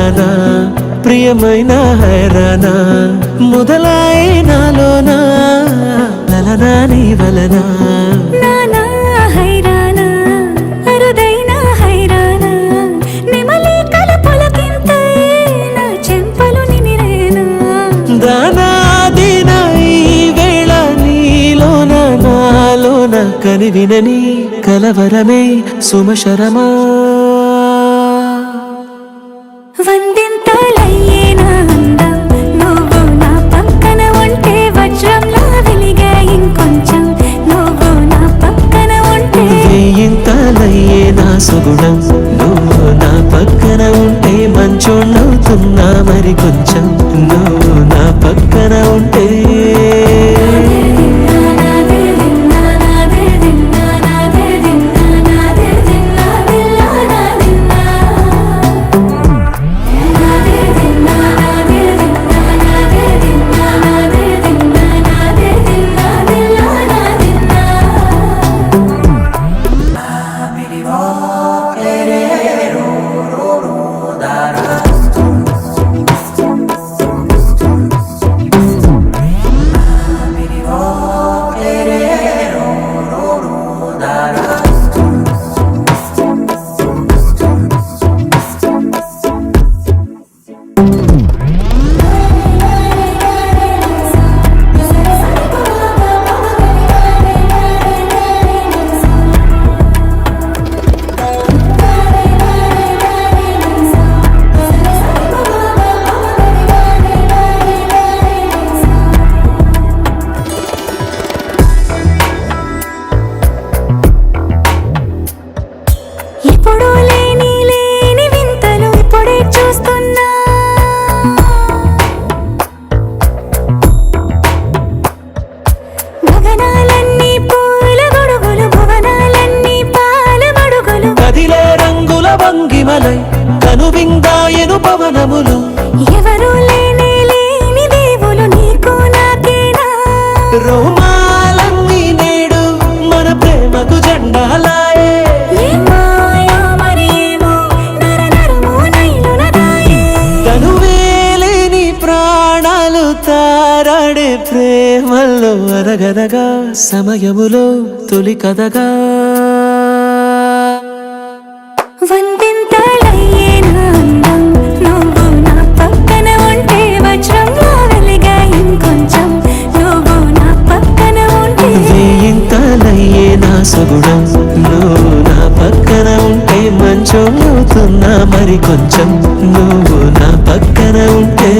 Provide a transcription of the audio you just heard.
హైరానా ప్రియమైన హైరానా మొదలాయే నాలోనా లలనా నీ వలనా నానా హైరానా అరుదైన హైరానా నెమలి కలపలకింతై నా చెంపలు నిమిరేనా దానాదిన ఈ వేళ నీలోన నాలోన కనివినని కలవరమే సుమశరమా వందింతలయ్యేనా అందం నువ్వు నా పక్కన ఉంటే వజ్రంలా వెలిగే ఇంకొంచెం నువ్వు నా పక్కన ఉంటే వేయింతలయ్యే నా సుగుణం నువ్వు నా పక్కన ఉంటే మంచోళ్ళవుతున్నా మరి కొంచెం నువ్వు నా పక్కన ఉంటే ఎప్పుడూ లేని వింతలు ఇప్పుడే చూస్తున్నా గగనాలన్నీ పూల గొడుగులు భువనాలన్నీ పాల మడుగులు కదిలే రంగుల వంగిమలై కనువిందాయను పవనములు ఎవరూ లేని దేవులు నీకు నాకేనా రోమాలన్నీ నేడు మన ప్రేమకు జెండాలాయే తనువేలేని ప్రాణాలు తారాడే ప్రేమల్లో అరగరగా సమయములో తొలి కథగా వందింతలయ్యేనా అందం నువ్వు నా పక్కన ఉంటే వజ్రంలా వెలిగే ఇంకొంచెం నువ్వు నా పక్కన ఉంటే వేయింతలయ్యే నా సగుణం నువ్వు నా పక్కన ఉంటే మంచోళ్ళవుతున్నా మరి కొంచెం నువ్వు నా పక్కన ఉంటే